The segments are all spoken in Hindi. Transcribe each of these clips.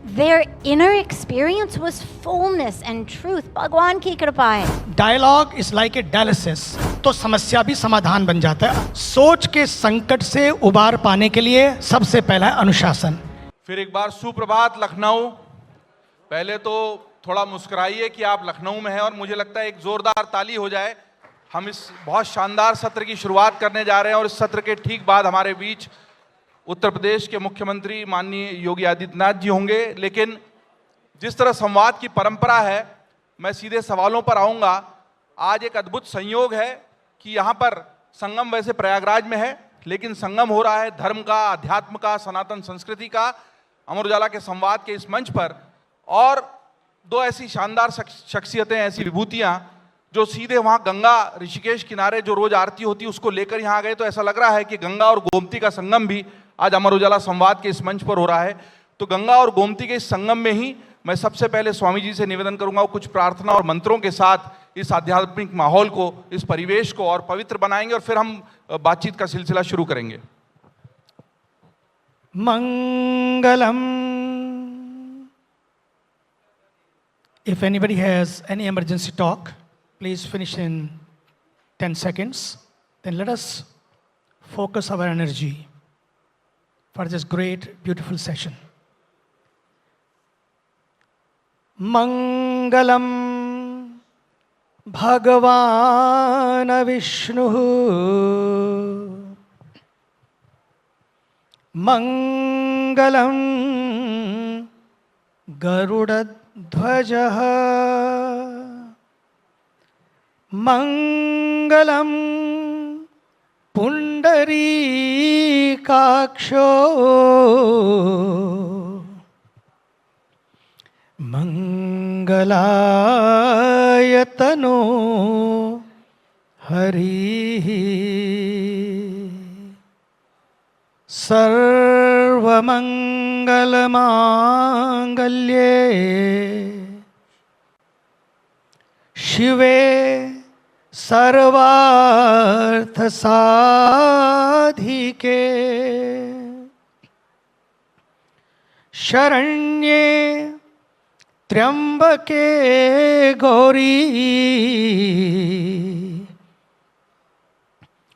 Their inner experience was fullness and truth. भगवान की कृपा है. Dialogue is like a dialysis, तो समस्या भी समाधान बन जाता है. सोच के संकट से उबार पाने के लिए सबसे पहला है अनुशासन. फिर एक बार सुप्रभात लखनऊ. पहले तो थोड़ा मुस्कुराइए कि आप लखनऊ में हैं और मुझे लगता है एक जोरदार ताली हो जाए. हम इस बहुत शानदार सत्र की शुरुआत करने जा रहे हैं और इस सत्र के ठीक बाद हमारे बीच उत्तर प्रदेश के मुख्यमंत्री माननीय योगी आदित्यनाथ जी होंगे. लेकिन जिस तरह संवाद की परंपरा है, मैं सीधे सवालों पर आऊँगा. आज एक अद्भुत संयोग है कि यहाँ पर संगम वैसे प्रयागराज में है, लेकिन संगम हो रहा है धर्म का, अध्यात्म का, सनातन संस्कृति का, अमर उजाला के संवाद के इस मंच पर. और दो ऐसी शानदार शख्सियतें, ऐसी विभूतियाँ जो सीधे वहाँ गंगा ऋषिकेश किनारे जो रोज आरती होती है उसको लेकर यहाँ आ गए. तो ऐसा लग रहा है कि गंगा और गोमती का संगम भी आज अमर उजाला संवाद के इस मंच पर हो रहा है. तो गंगा और गोमती के इस संगम में ही मैं सबसे पहले स्वामी जी से निवेदन करूंगा, वो कुछ प्रार्थना और मंत्रों के साथ इस आध्यात्मिक माहौल को, इस परिवेश को और पवित्र बनाएंगे और फिर हम बातचीत का सिलसिला शुरू करेंगे. मंगलम. If anybody has any emergency talk, please finish in 10 seconds. Then let us focus our energy for this great, beautiful session. Mangalam Bhagavan Vishnu Mangalam Garudadhvajah Mangalam पुंडरीकाक्षो मंगलायतनो हरिः सर्वमंगलमांगल्ये शिवे सर्वार्थ साधिके शरण्ये त्र्यंबके गौरी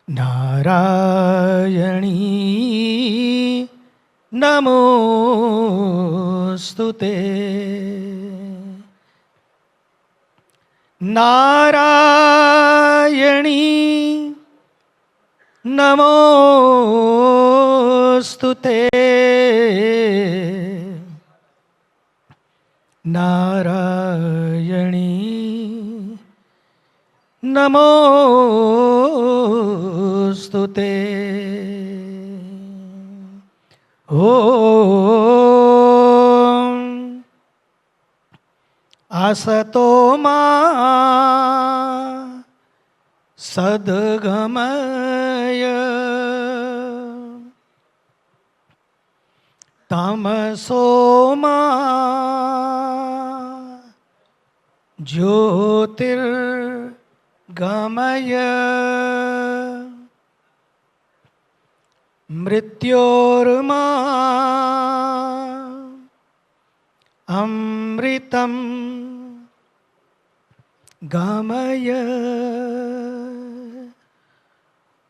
नारायणी नमोस्तुते. नारायणी नमोस्तुते. नारायणी नमोस्तुते. ओम असतो मा सद्गमय तमसो मा ज्योतिर्गमय मृत्योर्मा अमृतं गमय.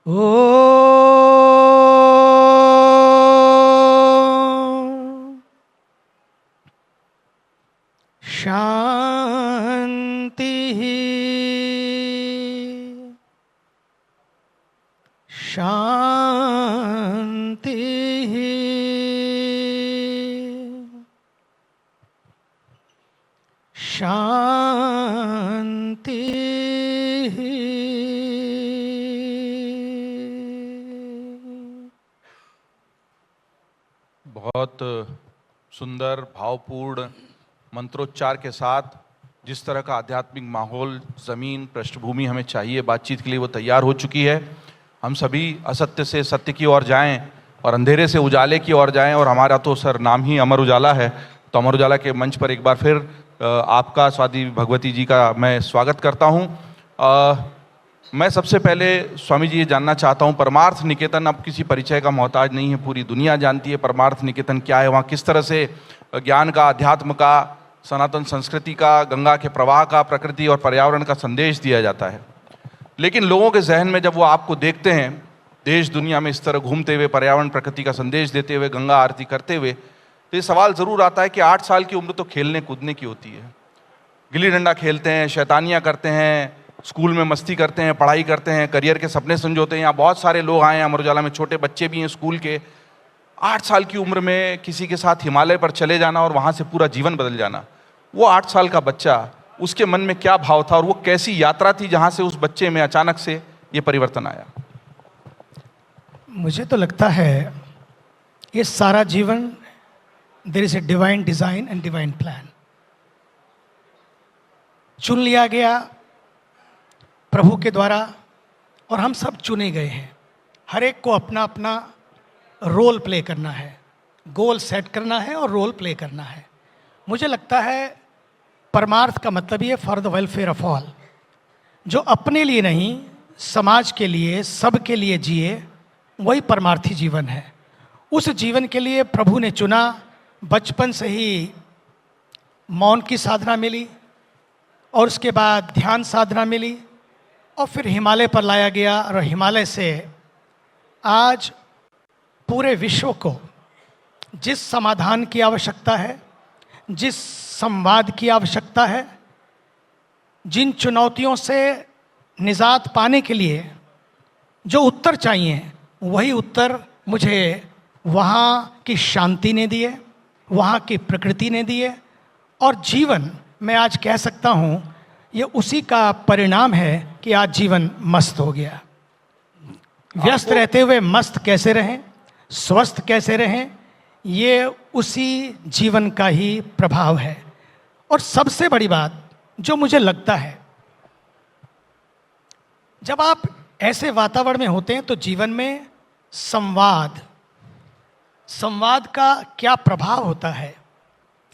ओ शांति शांति शांति. बहुत सुंदर भावपूर्ण मंत्रोच्चार के साथ जिस तरह का आध्यात्मिक माहौल, ज़मीन, पृष्ठभूमि हमें चाहिए बातचीत के लिए, वो तैयार हो चुकी है. हम सभी असत्य से सत्य की ओर जाएं और अंधेरे से उजाले की ओर जाएं. और हमारा तो सर नाम ही अमर उजाला है, तो अमर उजाला के मंच पर एक बार फिर आपका, स्वाति भगवती जी का मैं स्वागत करता हूं. मैं सबसे पहले स्वामी जी ये जानना चाहता हूँ, परमार्थ निकेतन अब किसी परिचय का मोहताज नहीं है, पूरी दुनिया जानती है परमार्थ निकेतन क्या है, वहाँ किस तरह से ज्ञान का, अध्यात्म का, सनातन संस्कृति का, गंगा के प्रवाह का, प्रकृति और पर्यावरण का संदेश दिया जाता है। लेकिन लोगों के जहन में जब वो आपको देखते हैं देश दुनिया में इस तरह घूमते हुए, पर्यावरण प्रकृति का संदेश देते हुए, गंगा आरती करते हुए, तो ये सवाल ज़रूर आता है कि 8 साल की उम्र तो खेलने कूदने की होती है। गिल्ली डंडा खेलते हैं, शैतानियाँ करते हैं, स्कूल में मस्ती करते हैं, पढ़ाई करते हैं, करियर के सपने संजोते हैं। यहाँ बहुत सारे लोग आए हैं अमर उजाला में, छोटे बच्चे भी हैं स्कूल के। 8 साल की उम्र में किसी के साथ हिमालय पर चले जाना और वहाँ से पूरा जीवन बदल जाना, वो 8 साल का बच्चा, उसके मन में क्या भाव था और वो कैसी यात्रा थी जहाँ से उस बच्चे में अचानक से ये परिवर्तन आया? मुझे तो लगता है ये सारा जीवन there is a divine design and divine plan. चुन लिया गया प्रभु के द्वारा और हम सब चुने गए हैं। हर एक को अपना अपना रोल प्ले करना है, गोल सेट करना है और रोल प्ले करना है। मुझे लगता है परमार्थ का मतलब ये for the welfare of all, जो अपने लिए नहीं समाज के लिए, सबके लिए जिए, वही परमार्थी जीवन है। उस जीवन के लिए प्रभु ने चुना। बचपन से ही मौन की साधना मिली और उसके बाद ध्यान साधना मिली और फिर हिमालय पर लाया गया और हिमालय से आज पूरे विश्व को जिस समाधान की आवश्यकता है, जिस संवाद की आवश्यकता है, जिन चुनौतियों से निजात पाने के लिए जो उत्तर चाहिए, वही उत्तर मुझे वहाँ की शांति ने दिए, वहाँ की प्रकृति ने दिए। और जीवन मैं आज कह सकता हूँ ये उसी का परिणाम है कि आज जीवन मस्त हो गया। व्यस्त रहते हुए मस्त कैसे रहें, स्वस्थ कैसे रहें, ये उसी जीवन का ही प्रभाव है। और सबसे बड़ी बात जो मुझे लगता है, जब आप ऐसे वातावरण में होते हैं तो जीवन में संवाद का क्या प्रभाव होता है,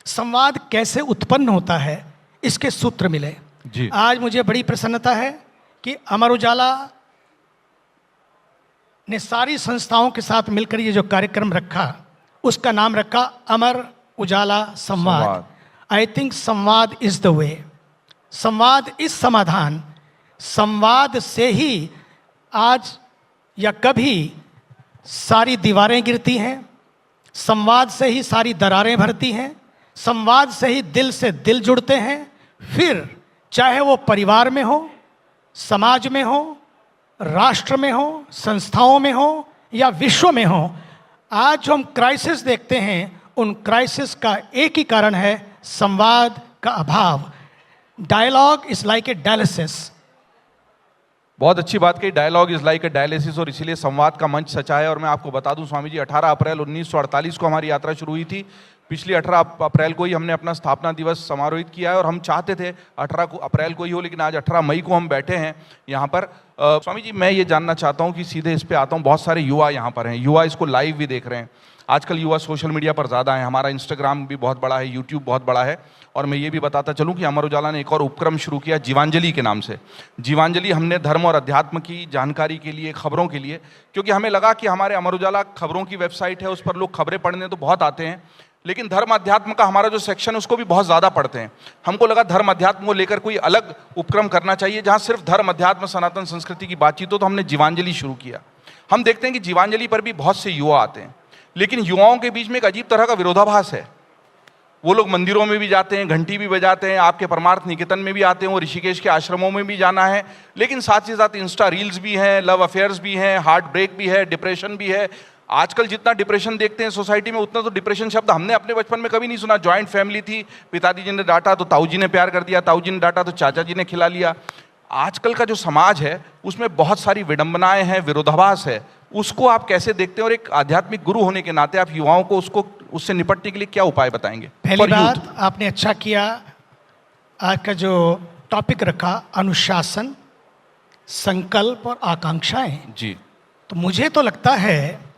संवाद कैसे उत्पन्न होता है, इसके सूत्र मिले जी। आज मुझे बड़ी प्रसन्नता है कि अमर उजाला ने सारी संस्थाओं के साथ मिलकर ये जो कार्यक्रम रखा, उसका नाम रखा अमर उजाला संवाद। आई थिंक संवाद इज द वे, संवाद इस समाधान। संवाद से ही आज या कभी सारी दीवारें गिरती हैं, संवाद से ही सारी दरारें भरती हैं, संवाद से ही दिल से दिल जुड़ते हैं। फिर चाहे वो परिवार में हो, समाज में हो, राष्ट्र में हो, संस्थाओं में हो या विश्व में हो, आज जो हम क्राइसिस देखते हैं, उन क्राइसिस का एक ही कारण है, संवाद का अभाव। Dialogue is like a dialysis. बहुत अच्छी बात कही, dialogue is like a dialysis, और इसीलिए संवाद का मंच सचा है। और मैं आपको बता दूं स्वामी जी, 18 अप्रैल 1948 को हमारी यात्रा शुरू हुई थी। पिछली 18 अप्रैल को ही हमने अपना स्थापना दिवस समारोहित किया है और हम चाहते थे 18 अप्रैल को ही हो, लेकिन आज 18 मई को हम बैठे हैं यहाँ पर। स्वामी जी, मैं ये जानना चाहता हूँ कि सीधे इस पे आता हूँ, बहुत सारे युवा यहाँ पर हैं, युवा इसको लाइव भी देख रहे हैं। आजकल युवा सोशल मीडिया पर ज़्यादा है, हमारा इंस्टाग्राम भी बहुत बड़ा है, यूट्यूब बहुत बड़ा है। और मैं ये भी बताता चलूँ कि अमर उजाला ने एक और उपक्रम शुरू किया जीवांजलि के नाम से। जीवांजलि हमने धर्म और अध्यात्म की जानकारी के लिए, खबरों के लिए, क्योंकि हमें लगा कि हमारे अमर उजाला खबरों की वेबसाइट है, उस पर लोग खबरें पढ़ने तो बहुत आते हैं, लेकिन धर्म अध्यात्म का हमारा जो सेक्शन है उसको भी बहुत ज़्यादा पढ़ते हैं। हमको लगा धर्म अध्यात्म को लेकर कोई अलग उपक्रम करना चाहिए जहाँ सिर्फ धर्म अध्यात्म सनातन संस्कृति की बातचीत हो, तो हमने जीवांजलि शुरू किया। हम देखते हैं कि जीवांजलि पर भी बहुत से युवा आते हैं, लेकिन युवाओं के बीच में एक अजीब तरह का विरोधाभास है। वो लोग मंदिरों में भी जाते हैं, घंटी भी बजाते हैं, आपके परमार्थ निकेतन में भी आते हैं, वो ऋषिकेश के आश्रमों में भी जाना है, लेकिन साथ ही साथ इंस्टा रील्स भी हैं, लव अफेयर्स भी हैं, हार्ट ब्रेक भी है, डिप्रेशन भी है। आजकल जितना डिप्रेशन देखते हैं सोसाइटी में, उतना तो डिप्रेशन शब्द हमने अपने बचपन में कभी नहीं सुना। जॉइंट फैमिली थी, पिताजी जी ने डांटा तो ताऊ जी ने प्यार कर दिया, ताऊ जी ने डांटा तो चाचा जी ने खिला लिया। आजकल का जो समाज है उसमें बहुत सारी विडंबनाएं हैं, विरोधाभास है। उसको आप कैसे देखते हैं, और एक आध्यात्मिक गुरु होने के नाते आप युवाओं को उससे निपटने के लिए क्या उपाय बताएंगे? पहली बात आपने अच्छा किया, आज का जो टॉपिक रखा अनुशासन, संकल्प और आकांक्षाएं जी, तो मुझे तो लगता है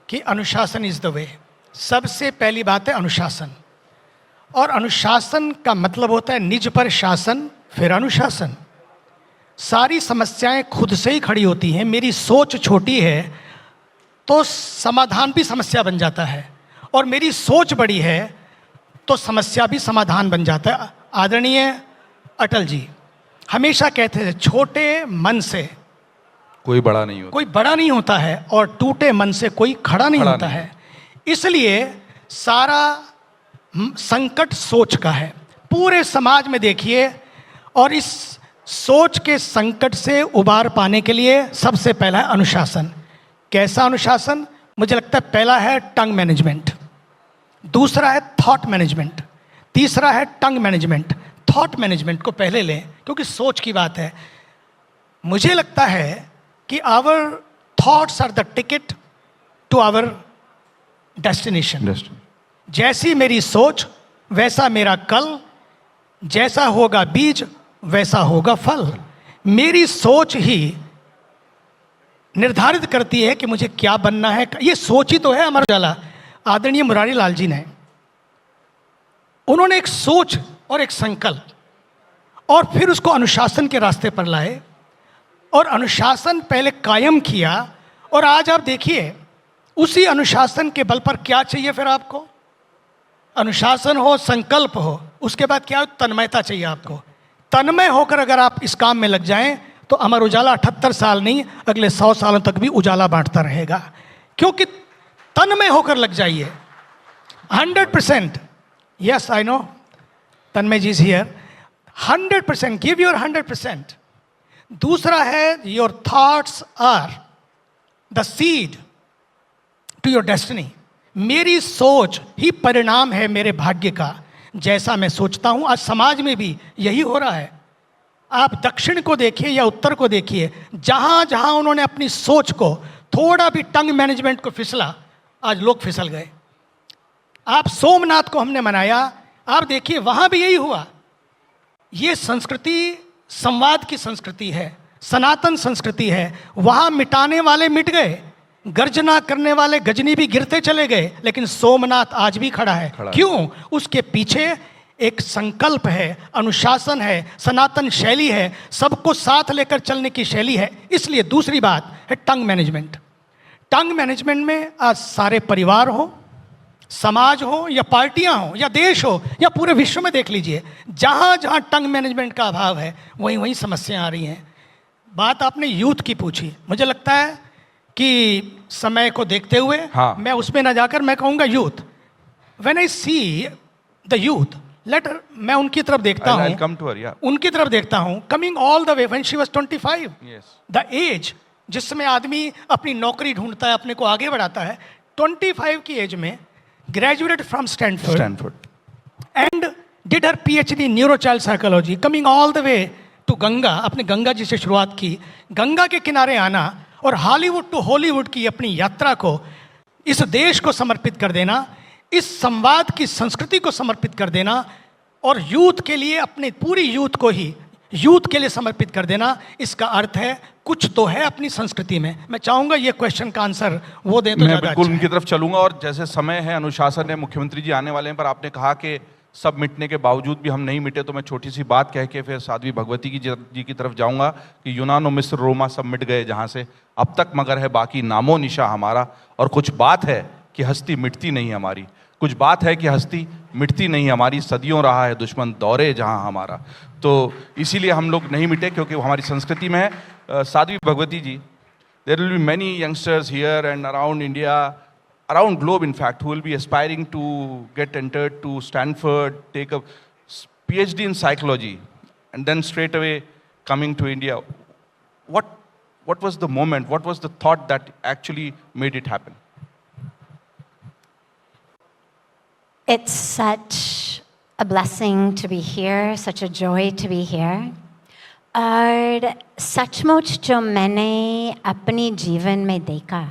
कि अनुशासन इज द वे। सबसे पहली बात है अनुशासन, और अनुशासन का मतलब होता है निज पर शासन, फिर अनुशासन। सारी समस्याएं खुद से ही खड़ी होती हैं, मेरी सोच छोटी है तो समाधान भी समस्या बन जाता है, और मेरी सोच बड़ी है तो समस्या भी समाधान बन जाता है। आदरणीय अटल जी हमेशा कहते थे छोटे मन से कोई बड़ा नहीं होता। कोई बड़ा नहीं होता है और टूटे मन से कोई खड़ा नहीं होता है। इसलिए सारा संकट सोच का है। पूरे समाज में देखिए, और इस सोच के संकट से उबार पाने के लिए सबसे पहला है अनुशासन। कैसा अनुशासन? मुझे लगता है पहला है टंग मैनेजमेंट, दूसरा है थॉट मैनेजमेंट, तीसरा है टंग मैनेजमेंट। थॉट मैनेजमेंट को पहले लें क्योंकि सोच की बात है। मुझे लगता है कि our thoughts are the ticket to our destination. जैसी मेरी सोच वैसा मेरा कल, जैसा होगा बीज वैसा होगा फल। मेरी सोच ही निर्धारित करती है कि मुझे क्या बनना है। ये सोच ही तो है अमर उजाला। आदरणीय मुरारी लाल जी ने, उन्होंने एक सोच और एक संकल्प और फिर उसको अनुशासन के रास्ते पर लाए, और अनुशासन पहले कायम किया, और आज आप देखिए उसी अनुशासन के बल पर क्या चाहिए फिर आपको? अनुशासन हो, संकल्प हो, उसके बाद क्या हो? तन्मयता चाहिए आपको। तन्मय होकर अगर आप इस काम में लग जाएं तो अमर उजाला 78 साल नहीं, अगले 100 सालों तक भी उजाला बांटता रहेगा। क्योंकि तन्मय होकर लग जाइए 100%। Yes I know, Tanmay ji is here. 100%, give your 100%। दूसरा है your thoughts are the seed to your destiny. मेरी सोच ही परिणाम है मेरे भाग्य का। जैसा मैं सोचता हूं, आज समाज में भी यही हो रहा है। आप दक्षिण को देखिए या उत्तर को देखिए, जहां जहां उन्होंने अपनी सोच को थोड़ा भी टंग मैनेजमेंट को फिसला, आज लोग फिसल गए। आप सोमनाथ को हमने मनाया, आप देखिए वहां भी यही हुआ। ये संस्कृति संवाद की संस्कृति है, सनातन संस्कृति है। वहां मिटाने वाले मिट गए, गर्जना करने वाले गजनी भी गिरते चले गए, लेकिन सोमनाथ आज भी खड़ा है। क्यों? उसके पीछे एक संकल्प है, अनुशासन है, सनातन शैली है, सबको साथ लेकर चलने की शैली है। इसलिए दूसरी बात है टंग मैनेजमेंट। टंग मैनेजमेंट में आज सारे परिवार हो, समाज हो, या पार्टियां हो, या देश हो, या पूरे विश्व में देख लीजिए, जहां जहां टंग मैनेजमेंट का अभाव है वहीं वहीं समस्याएं आ रही हैं। बात आपने यूथ की पूछी, मुझे लगता है कि समय को देखते हुए मैं उसमें ना जाकर मैं कहूंगा youth. When I see the youth, मैं उनकी तरफ देखता हूं, उनकी तरफ देखता हूं, coming all the way when she was 25, the age जिस समय आदमी अपनी नौकरी ढूंढता है, अपने को आगे बढ़ाता है, 25 की एज में graduated from Stanford and did her PhD in neuro child psychology, coming all the way to Ganga. अपने गंगा जी से शुरुआत की, गंगा के किनारे आना और हॉलीवुड टू हॉलीवुड की अपनी यात्रा को इस देश को समर्पित कर देना, इस संवाद की संस्कृति को समर्पित कर देना, और यूथ के लिए अपने पूरी यूथ को ही यूथ के लिए समर्पित कर देना। इसका अर्थ है कुछ तो है अपनी संस्कृति में। मैं चाहूंगा ये क्वेश्चन का आंसर वो दे तो मैं बिल्कुल उनकी तरफ चलूंगा। और जैसे समय है, अनुशासन है, मुख्यमंत्री जी आने वाले हैं, पर आपने कहा कि सब मिटने के बावजूद भी हम नहीं मिटे, तो मैं छोटी सी बात कह के फिर साध्वी भगवती जी की तरफ जाऊंगा कि यूनान और मिस्र रोमा सब मिट गए जहां से, अब तक मगर है बाकी नामो निशा हमारा। और कुछ बात है कि हस्ती मिटती नहीं हमारी, कुछ बात है कि हस्ती मिटती नहीं हमारी, सदियों रहा है दुश्मन दौरे जहां हमारा। तो इसीलिए हम लोग नहीं मिटे, क्योंकि वो हमारी संस्कृति में है। Sadhvi Bhagwati ji, there will be many youngsters here and around India, around globe in fact, who will be aspiring to get entered to Stanford, take a PhD in psychology, and then straight away coming to India. What was the moment, what was the thought that actually made it happen? It's such a blessing to be here, such a joy to be here. और सचमुच जो मैंने अपने जीवन में देखा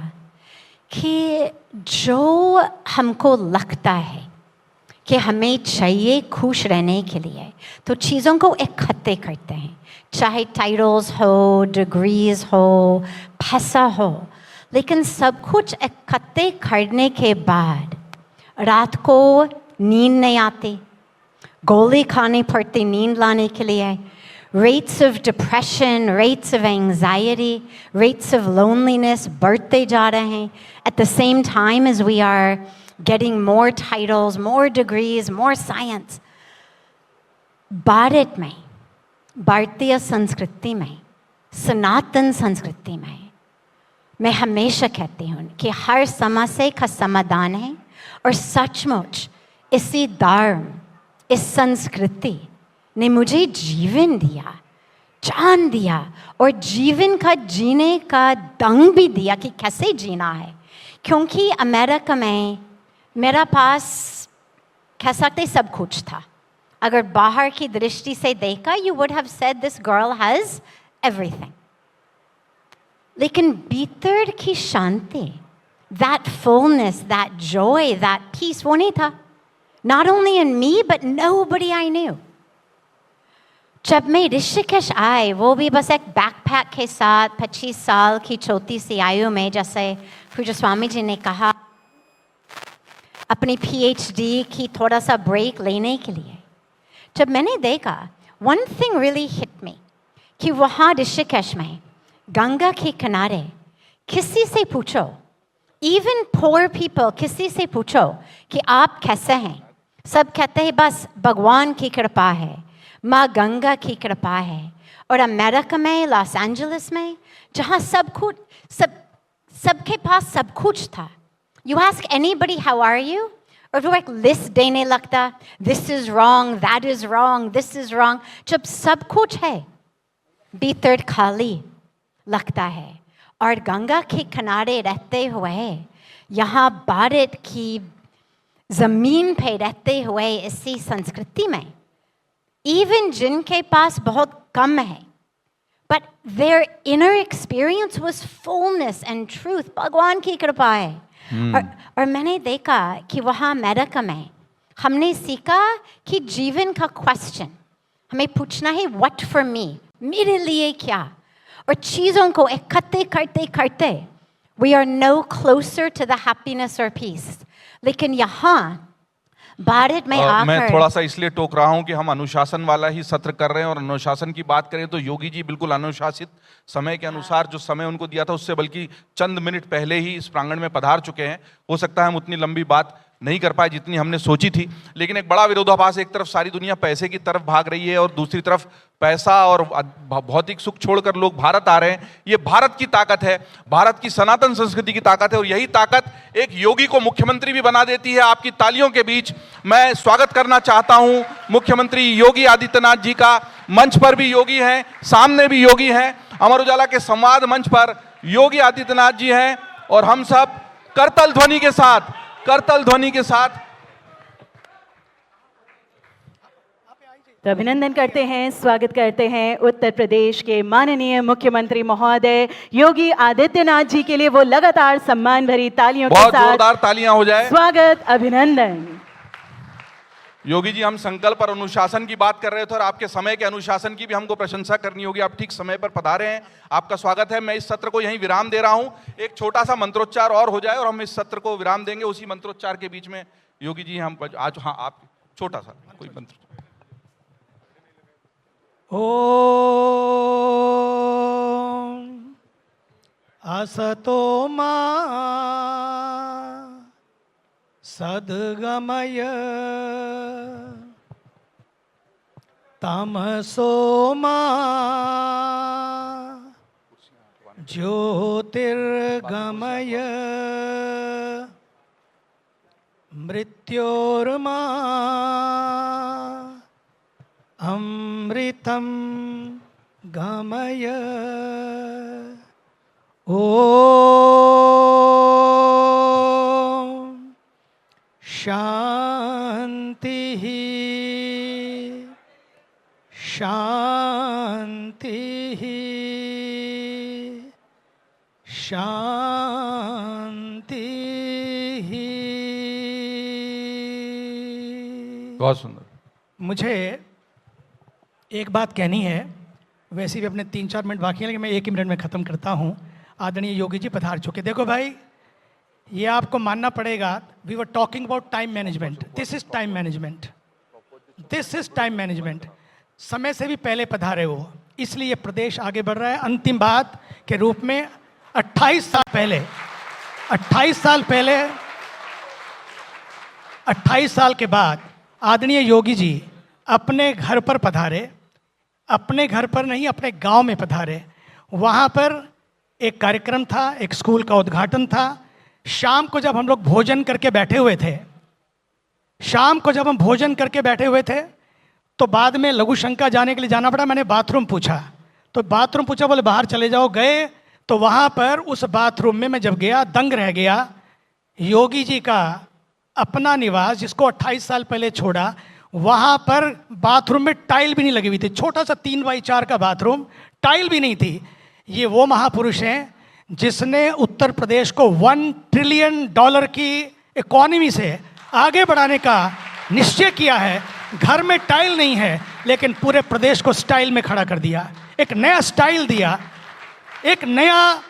कि जो हमको लगता है कि हमें चाहिए खुश रहने के लिए, तो चीज़ों को इकट्ठे करते हैं, चाहे टाइटल्स हो, डिग्रीज हो, पैसा हो, लेकिन सब कुछ इकट्ठे करने के बाद रात को नींद नहीं आती, गोली खानी पड़ती नींद लाने के लिए, rates of depression, rates of anxiety, rates of loneliness बढ़ते जा रहे हैं. At the same time as we are getting more titles, more degrees, more science. Bharat में, भारतीय संस्कृति में, सनातन संस्कृति में, मैं हमेशा कहती हूँ कि हर समस्या का समाधान है और सचमुच इसी धर्म, इस संस्कृति ने मुझे जीवन दिया, जान दिया और जीवन का जीने का ढंग भी दिया कि कैसे जीना है. क्योंकि अमेरिका में मेरा पास कह सकते सब कुछ था. अगर बाहर की दृष्टि से देखा, you would have said this girl has everything. लेकिन भीतर की शांति, that fullness, that joy, that peace वो नहीं था. Not only in me, but nobody I knew. जब मैं ऋषिकेश आई, वो भी बस एक बैकपैक के साथ 25 साल की छोटी सी आयु में, जैसे पूज्य स्वामी जी ने कहा, अपनी PhD की थोड़ा सा ब्रेक लेने के लिए. जब मैंने देखा, one thing really hit me, कि वहाँ ऋषिकेश में गंगा के किनारे किसी से पूछो, even poor people, किसी से पूछो कि आप कैसे हैं, सब कहते हैं बस भगवान की कृपा है, माँ गंगा की कृपा है. और अमेरिका में, लॉस एंजलिस में, जहाँ सबके पास सब कुछ था. You ask anybody, how are you? और वो एक लिस्ट देने लगता, this is wrong, that is wrong, this is wrong. जब सब कुछ है, भीतर खाली लगता है. और गंगा के किनारे रहते हुए, यहाँ भारत की जमीन पे रहते हुए, इसी संस्कृति में, even जिनके पास बहुत कम है, but their inner experience was fullness and truth. भगवान की कृपा है. और मैंने देखा कि वहाँ अमेरिका में हमने सीखा कि जीवन का क्वेश्चन हमें पूछना है, what for me, मेरे लिए क्या. और चीज़ों को इकट्ठे करते करते we are no closer to the happiness or peace. लेकिन यहाँ भारत में आकर, मैं थोड़ा सा इसलिए टोक रहा हूं कि हम अनुशासन वाला ही सत्र कर रहे हैं, और अनुशासन की बात करें तो योगी जी बिल्कुल अनुशासित समय के अनुसार जो समय उनको दिया था उससे बल्कि चंद मिनट पहले ही इस प्रांगण में पधार चुके हैं. हो सकता है हम उतनी लंबी बात नहीं कर पाए जितनी हमने सोची थी, लेकिन एक बड़ा विरोधाभास, एक तरफ सारी दुनिया पैसे की तरफ भाग रही है और दूसरी तरफ पैसा और भौतिक सुख छोड़कर लोग भारत आ रहे हैं. ये भारत की ताकत है, भारत की सनातन संस्कृति की ताकत है, और यही ताकत एक योगी को मुख्यमंत्री भी बना देती है. आपकी तालियों के बीच मैं स्वागत करना चाहता हूं मुख्यमंत्री योगी आदित्यनाथ जी का. मंच पर भी योगी हैं, सामने भी योगी हैं. अमर उजाला के संवाद मंच पर योगी आदित्यनाथ जी हैं, और हम सब करतल ध्वनि के साथ तो अभिनंदन करते हैं, स्वागत करते हैं उत्तर प्रदेश के माननीय मुख्यमंत्री महोदय योगी आदित्यनाथ जी के लिए. वो लगातार सम्मान भरी तालियों के साथ, बहुत जोरदार तालियां हो जाए. स्वागत, अभिनंदन. योगी जी, हम संकल्प और अनुशासन की बात कर रहे थे और आपके समय के अनुशासन की भी हमको प्रशंसा करनी होगी. आप ठीक समय पर पधारे हैं, आपका स्वागत है. मैं इस सत्र को यहीं विराम दे रहा हूं. एक छोटा सा मंत्रोच्चार और हो जाए और हम इस सत्र को विराम देंगे. उसी मंत्रोच्चार के बीच में योगी जी हम आज, हाँ, आप छोटा सा कोई मंत्र. ओम असतो मा सद्गमय तमसो मा ज्योतिर्गमय मृत्योर्मा अमृतं गमय. ओम शांति शांति शांति. बहुत सुंदर. मुझे एक बात कहनी है, वैसे भी अपने 3-4 मिनट बाकी हैं, लेकिन मैं 1 ही मिनट में ख़त्म करता हूँ. आदरणीय योगी जी पधार चुके. देखो भाई, ये आपको मानना पड़ेगा, we were talking about time management. This is time management. This is time management. समय से भी पहले पधारे हो, इसलिए ये प्रदेश आगे बढ़ रहा है। अंतिम बात के रूप में 28 साल पहले 28 साल के बाद आदरणीय योगी जी अपने घर पर पधारे, अपने घर पर नहीं अपने गांव में पधारे। वहाँ पर एक कार्यक्रम था, एक स्कूल का उद्घाटन था। शाम को जब हम लोग भोजन करके बैठे हुए थे, तो बाद में लघु शंका जाने के लिए जाना पड़ा। मैंने बाथरूम पूछा, बोले बाहर चले जाओ। गए तो वहाँ पर उस बाथरूम में मैं जब गया, दंग रह गया। योगी जी का अपना निवास, जिसको 28 साल पहले छोड़ा, वहाँ पर बाथरूम में टाइल भी नहीं लगी हुई थी। छोटा सा 3x4 का बाथरूम, टाइल भी नहीं थी। ये वो महापुरुष हैं जिसने उत्तर प्रदेश को $1 ट्रिलियन की इकोनॉमी से आगे बढ़ाने का निश्चय किया है। घर में टाइल नहीं है, लेकिन पूरे प्रदेश को स्टाइल में खड़ा कर दिया, एक नया स्टाइल दिया, एक नया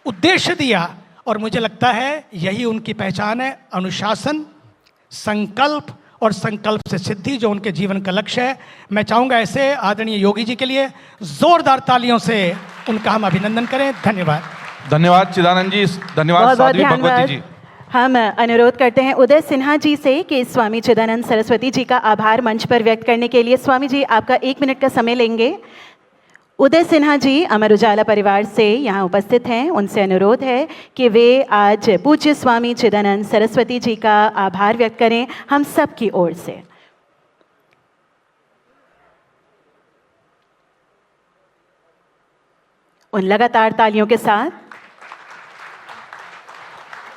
उद्देश्य दिया। और मुझे लगता है यही उनकी पहचान है, अनुशासन, संकल्प और संकल्प से सिद्धि, जो उनके जीवन का लक्ष्य है। मैं चाहूँगा ऐसे आदरणीय योगी जी के लिए जोरदार तालियों से उनका हम अभिनंदन करें। धन्यवाद। धन्यवाद चिदानंद जी, धन्यवाद बहुत बहुत साध्वी भगवती जी। हम अनुरोध करते हैं उदय सिन्हा जी से कि स्वामी चिदानंद सरस्वती जी का आभार मंच पर व्यक्त करने के लिए स्वामी जी आपका 1 मिनट का समय लेंगे। उदय सिन्हा जी अमर उजाला परिवार से यहाँ उपस्थित हैं। उनसे अनुरोध है कि वे आज पूज्य स्वामी चिदानंद सरस्वती जी का आभार व्यक्त करें हम सब की ओर से। उन लगातार तालियों के साथ